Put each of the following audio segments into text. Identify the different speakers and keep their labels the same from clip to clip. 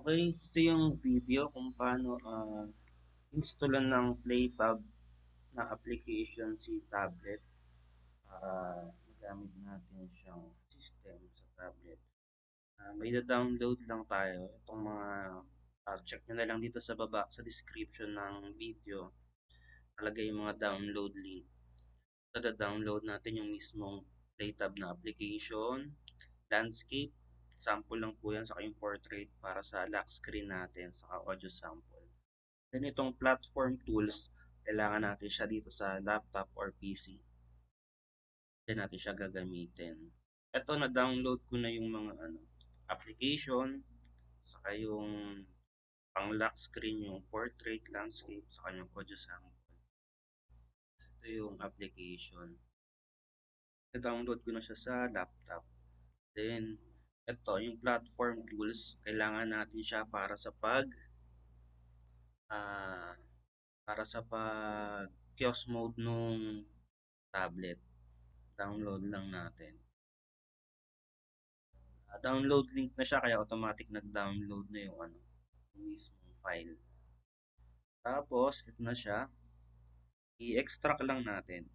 Speaker 1: Okay, ito yung video kung paano installan ng PlayPub na application si tablet para magamit natin siyang system sa tablet. May download lang tayo. Itong mga check nyo na lang dito sa baba sa description ng video. Nalagay yung mga download link. Download natin yung mismong PlayTab na application, landscape, sample lang po yan, saka yung portrait para sa lock screen natin, saka audio sample. Then itong platform tools, kailangan natin siya dito sa laptop or PC. Then natin siya gagamitin. Ito, na-download ko na yung mga application, saka yung pang lock screen, yung portrait, landscape, saka yung audio sample. Ito yung application. Na-download ko na siya sa laptop. Then, ito, yung platform tools, kailangan natin siya para sa ah, kiosk mode nung tablet. Download lang natin. Download link na siya kaya automatic nag-download na yung yung mismong file. Tapos, ito na siya. I-extract lang natin.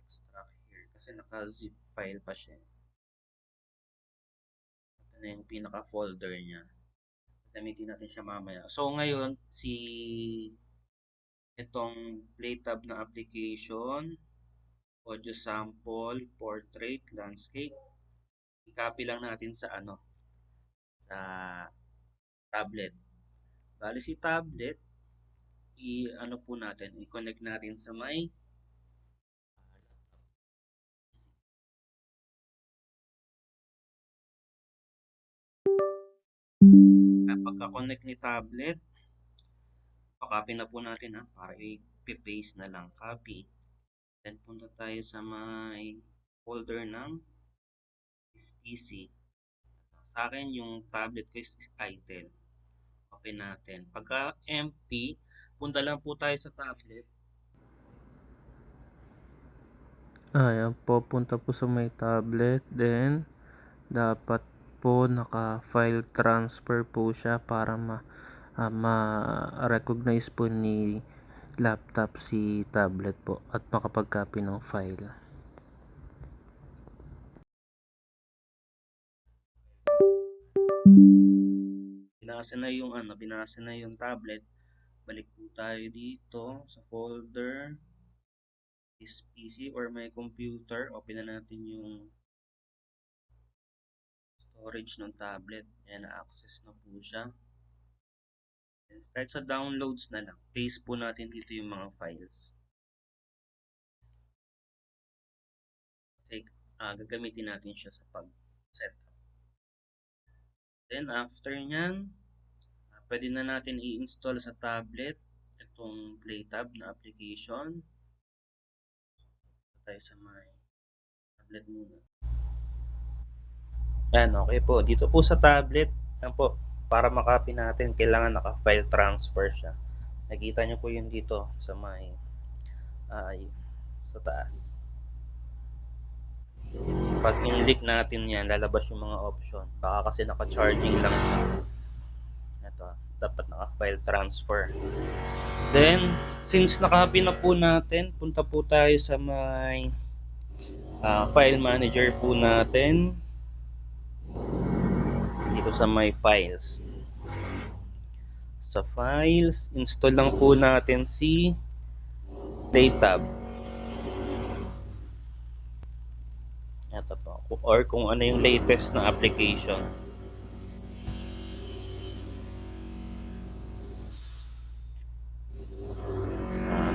Speaker 1: Extract here kasi naka-zip file pa siya. Ito na yung pinaka-folder niya. Gamitin natin siya mamaya. So, ngayon, itong PlayTab na application, audio sample, portrait, landscape, i-copy lang natin sa sa tablet. Bali si tablet, po natin, i-connect natin sa may pagka-connect ni tablet, copy na po natin para i-paste na lang, copy. Then punta tayo sa may folder ng PC. Sa akin yung tablet ko is ITEL. Open natin. Pagka empty, punta lang po tayo sa tablet.
Speaker 2: Ayan po, punta po sa may tablet. Then, dapat po naka-file transfer po siya para ma-recognize po ni laptop si tablet po at makapag-copy ng file.
Speaker 1: Binasa na yung tablet. Balik po tayo dito sa folder is PC or my computer. Open na natin yung storage ng tablet. Ayan, na-access na po siya. Kahit sa downloads na lang, paste po natin dito yung mga files. Kasi gagamitin natin siya sa pag-setup. Then after nyan, pwede na natin i-install sa tablet itong PlayTab na application. Tayo sa may tablet muna. Yan, okay po. Dito po sa tablet, yan po, para makopy natin, kailangan naka-file transfer siya. Nakita nyo po yun dito sa may sa taas. Pag in-click natin yan, lalabas yung mga option. Baka kasi naka-charging lang siya. Ito, dapat naka-file transfer. Then, since naka-copy na po natin, punta po tayo sa may file manager po natin. Dito sa may files. Sa files, install lang po natin si PlayTab. Ito po. Or kung ano yung latest na application.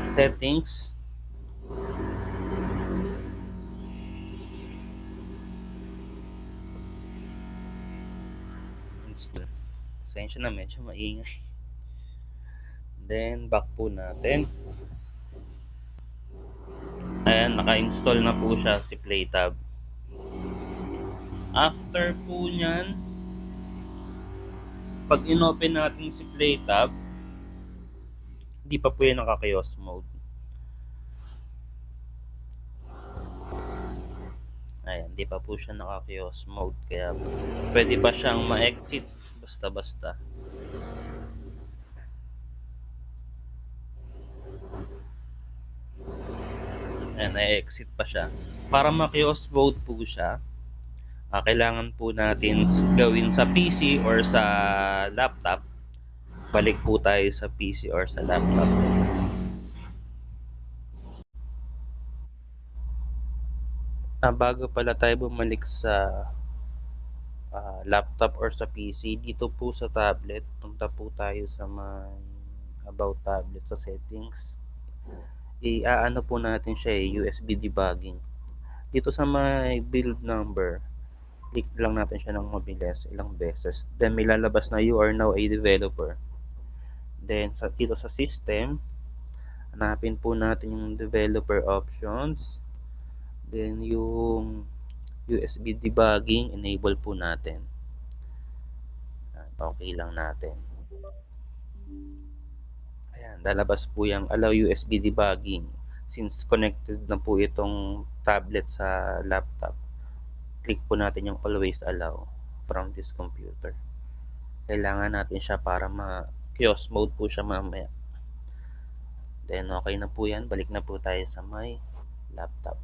Speaker 1: Settings. Install. Pasensya na, medyo maingay. Then, back po natin. Ayan, naka-install na po siya si PlayTab. After po nyan, pag in-open natin si PlayTab, hindi pa po yan naka-kiosk mode. Ayan, hindi pa po siya naka-kiosk mode kaya pwede pa siyang ma-exit basta-basta. Ayan, na-exit pa siya. Para ma-kiosk mode po siya, kailangan po natin gawin sa PC or sa laptop. Balik po tayo sa PC or sa laptop. Bago pala tayo bumalik sa laptop or sa PC, dito po sa tablet, punta po tayo sa may about tablet sa settings. I-ano po natin siya USB debugging. Dito sa may build number, click lang natin siya ng mabilis ilang beses. Then may lalabas na you are now a developer. Then dito sa system, hanapin po natin yung developer options. Then yung USB debugging, enable po natin. Okay lang natin. Ayan, lalabas po yung allow USB debugging. Since connected na po itong tablet sa laptop, click po natin yung always allow from this computer. Kailangan natin siya para ma-kiosk mode po siya mamaya. Then okay na po yan, balik na po tayo sa my laptop.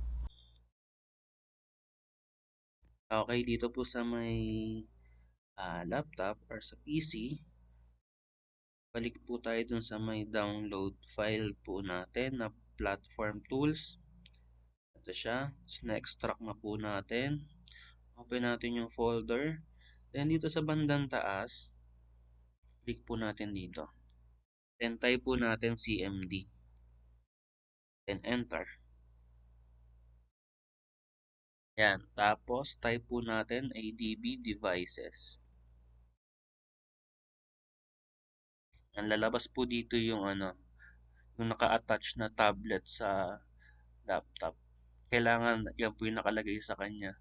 Speaker 1: Okay, dito po sa may laptop or sa PC, balik po tayo dun sa may download file po natin na platform tools. Ito siya, na-extract na po natin. Open natin yung folder. Then dito sa bandang taas, click po natin dito. Then type po natin CMD. Then enter. Yan. Tapos type po natin ADB devices. Ang lalabas po dito yung yung naka-attach na tablet sa laptop. Kailangan yan po yung nakalagay sa kanya.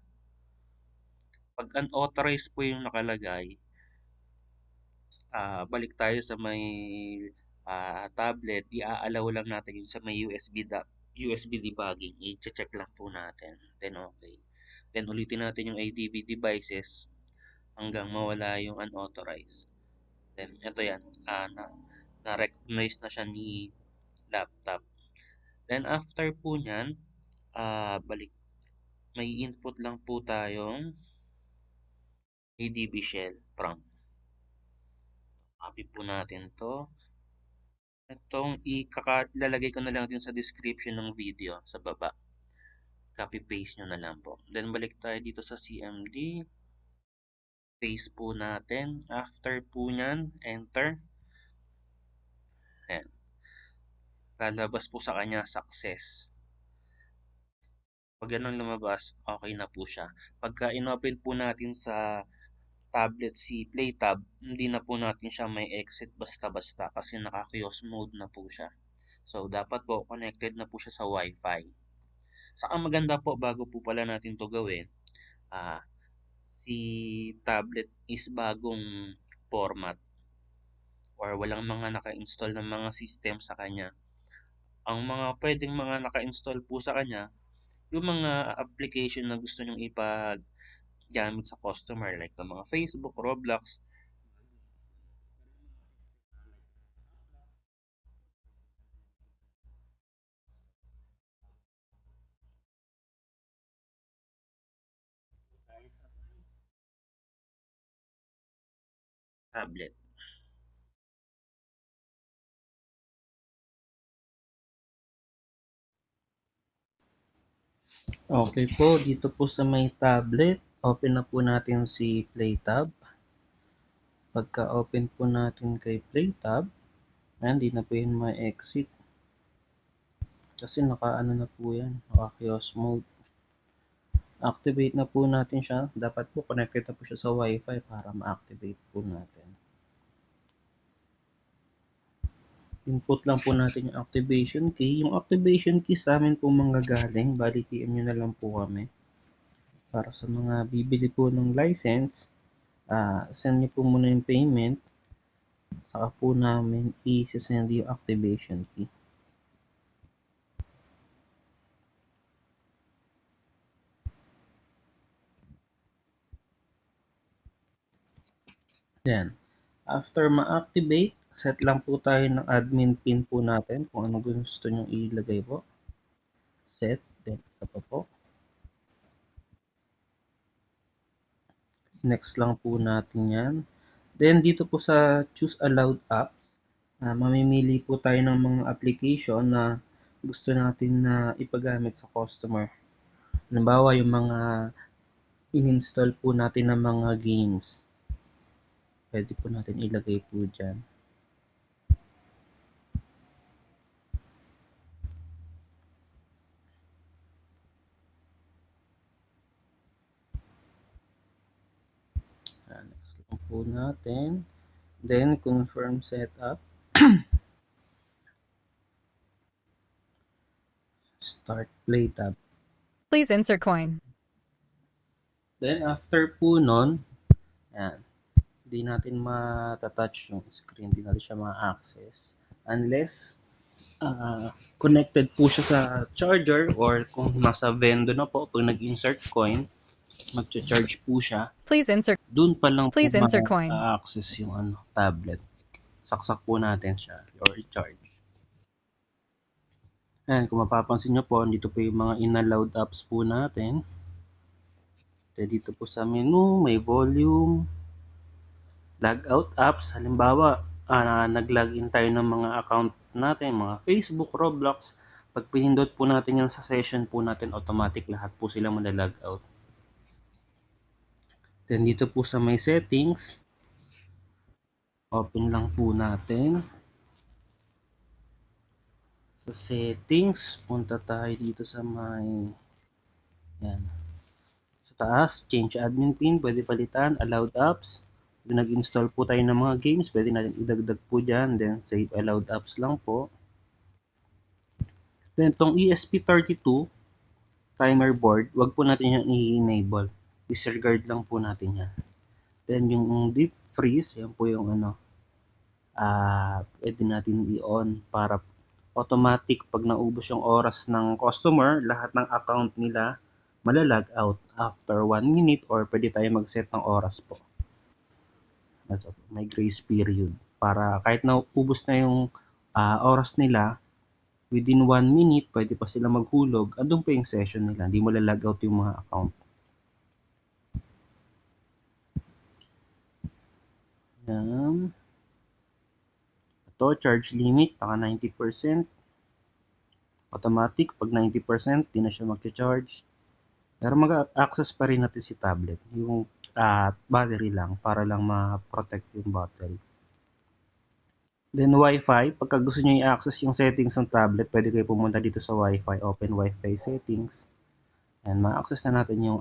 Speaker 1: Pag unauthorized po yung nakalagay, balik tayo sa may tablet, i-allow lang natin yung sa may USB debugging. I-check lang po natin. Then okay. Then ulitin natin yung ADB devices hanggang mawala yung unauthorized. Then ito yan, na-recognize na siya ni laptop. Then after po nyan, balik, may input lang po tayong ADB shell prompt. Copy po natin to. Itong lalagay ko na lang din sa description ng video sa baba. Copy paste nyo na lang po. Then balik tayo dito sa CMD. Paste po natin. After po nyan, enter. Ayan. Lalabas po sa kanya success. Pag ganun lumabas, okay na po siya. Pagka inopen po natin sa tablet si PlayTab, hindi na po natin siya may exit basta-basta kasi naka-kiosk mode na po siya. So, dapat po connected na po siya sa Wi-Fi. Saka maganda po, bago po pala natin to gawin, si tablet is bagong format or walang mga naka-install ng mga system sa kanya. Ang mga pwedeng mga naka-install po sa kanya, yung mga application na gusto nyong ipag-gamit sa customer like the mga Facebook, Roblox, tablet. Okay po, dito po sa may tablet, open na po natin si PlayTab. Pagka-open po natin kay PlayTab, hindi na po yun ma-exit. Kasi naka-ano na po yan, naka-kiosk mode. Activate na po natin siya. Dapat po connected na po siya sa Wi-Fi para ma-activate po natin. Input lang po natin yung activation key. Yung activation key sa amin po manggagaling. Bali, PM nyo na lang po kami. Para sa mga bibili po ng license, send nyo po muna yung payment. Saka po namin i-send yung activation key. Yan. After ma-activate, set lang po tayo ng admin pin po natin kung ano gusto nyo ilagay po. Set, then isa pa po. Next lang po natin yan. Then dito po sa choose allowed apps, mamimili po tayo ng mga application na gusto natin na ipagamit sa customer. Halimbawa yung mga in-install po natin ng mga games. Pwede po natin ilagay po dyan. Next lang po natin. Then confirm setup. Start play tab.
Speaker 3: Please insert coin.
Speaker 1: Then after po nun, yan, hindi natin matatouch yung screen, hindi natin siya ma-access unless connected po siya sa charger or kung nasa vendo na po, pag nag-insert coin, mag-charge po siya.
Speaker 3: Please insert.
Speaker 1: Doon pa lang po
Speaker 3: Please insert coin.
Speaker 1: ma-access yung tablet. Saksak po natin siya or i-charge. Ayan, kung mapapansin nyo po, dito po yung mga in-allowed apps po natin. Dito po sa menu, may volume, logout apps. Halimbawa, nag-login tayo ng mga account natin, mga Facebook, Roblox. Pag pinindot po natin yan sa session po natin, automatic lahat po sila mag-logout. Then dito po sa may settings, open lang po natin. Sa settings, punta tayo dito sa may, yan. Sa taas, change admin pin, pwede palitan, allowed apps. Kung nag-install po tayo ng mga games, pwede natin idagdag po dyan. Then save allowed apps lang po. Then itong ESP32 timer board, wag po natin yan i-enable. Disregard lang po natin yan. Then yung deep freeze, yan po yung pwede natin i-on para automatic pag naubos yung oras ng customer, lahat ng account nila malalag out after 1 minute or pwede tayo mag-set ng oras po. May grace period para kahit naubos na yung oras nila, within 1 minute, pwede pa sila maghulog. Andun pa yung session nila. Hindi mo lalag out yung mga account. Yan. Ito, charge limit, naka 90%. Automatic, pag 90%, di na siya mag-charge. Pero mag-access pa rin natin si tablet. Yung battery lang, para lang ma-protect yung battery. Then Wi-Fi, pagka gusto nyo i-access yung settings ng tablet, pwede kayo pumunta dito sa Wi-Fi, open Wi-Fi settings. And ma-access na natin yung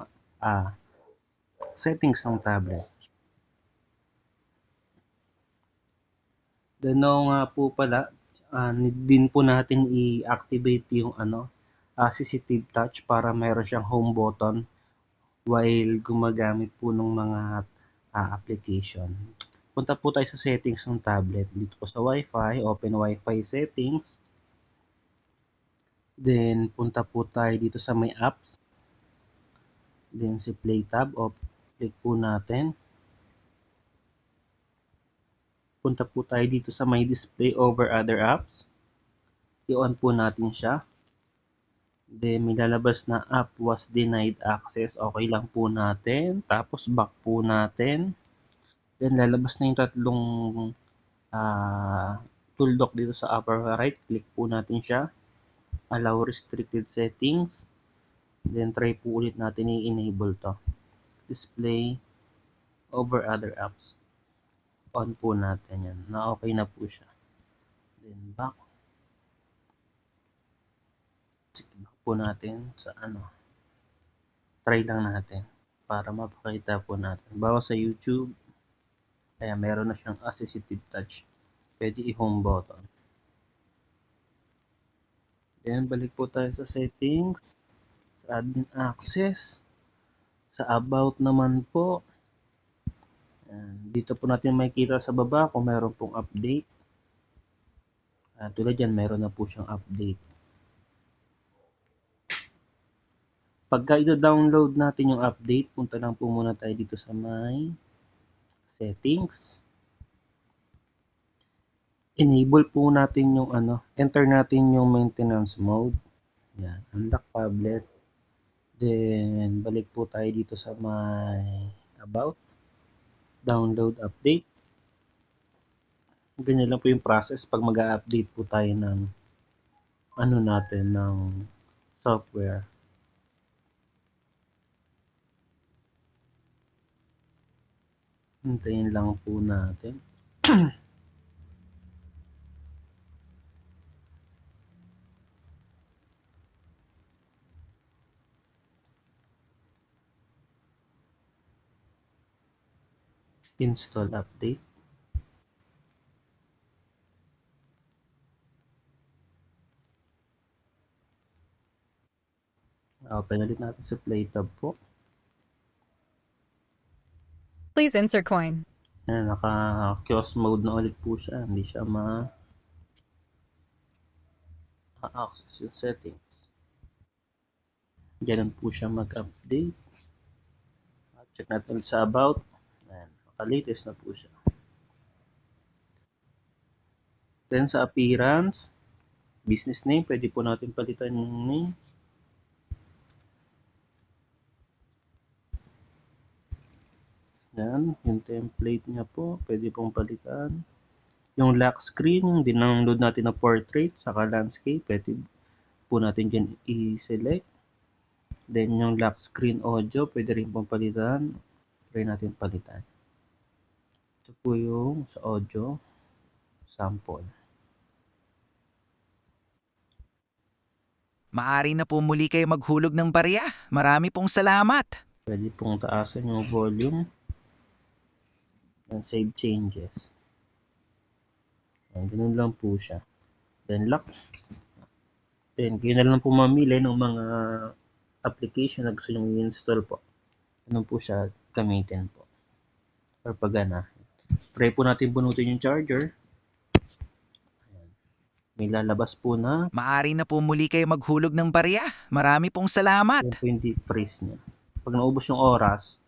Speaker 1: settings ng tablet. Then nga po pala, din po natin i-activate yung assistive touch para mayroon siyang home button while gumagamit po ng mga application. Punta po tayo sa settings ng tablet. Dito po sa Wi-Fi, open Wi-Fi settings. Then punta po tayo dito sa may apps. Then si play tab, click po natin. Punta po tayo dito sa may display over other apps. I-on po natin siya. Then may lalabas na app was denied access. Okay lang po natin. Tapos back po natin. Then lalabas na yung tatlong tooldock dito sa upper right. Click po natin siya. Allow restricted settings. Then try po ulit natin i-enable to. Display over other apps. On po natin yan. Na okay na po siya. Then back. Back po natin sa try lang natin para mapakita po natin. Bawa sa YouTube, kaya meron na siyang assistive touch. Pwede i-home button. Then balik po tayo sa settings, sa admin access, sa about naman po. Dito po natin makikita sa baba kung meron pong update. Tulad yan, meron na po siyang update. Pagka i-download natin yung update, punta lang po muna tayo dito sa may settings. Enable po natin yung enter natin yung maintenance mode. Yan, unlock tablet. Then, balik po tayo dito sa may about, download, update. Ganyan lang po yung process pag mag-a-update po tayo ng natin, ng software. Hintayin lang po natin. Install update. Open ulit natin sa Play tab po.
Speaker 3: Please insert coin.
Speaker 1: Ayan, naka-kiosk mode na ulit po siya. Hindi siya ma-access yung settings. Ganun po siya mag-update. Check natin ulit sa about. Ayan, naka-latest na po siya. Then sa appearance, business name, pwede po natin palitan yung name. Yan, yung template niya po, pwede pong palitan. Yung lock screen, dindownload natin na portrait, saka landscape, pwede po natin dyan i-select. Then yung lock screen audio, pwede rin pong palitan. Try natin palitan. Ito po yung sa audio, sample.
Speaker 4: Maaari na po muli kayo maghulog ng barya. Marami pong salamat.
Speaker 1: Pwede pong taasan yung volume. And save changes. And ganun lang po siya. Then lock. Then kayo na lang po mamili ng mga application na gusto nyo i-install po. Ganun po siya gamitin po. Or pag try po natin bunutin yung charger. Ayan. May lalabas po na.
Speaker 4: Maaari na po muli kayo maghulog ng barya. Marami pong salamat.
Speaker 1: Yan po yung deep freeze niya. Pag naubos yung oras,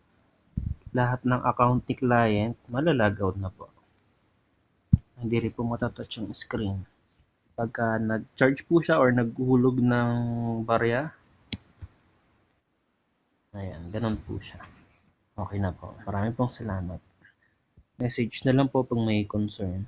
Speaker 1: lahat ng account ni client, malalog out na po. Hindi rin po matatouch yung screen. Pagka nag-charge po siya or naghulog ng barya, ayan, ganun po siya. Okay na po. Maraming pong salamat. Message na lang po pag may concern.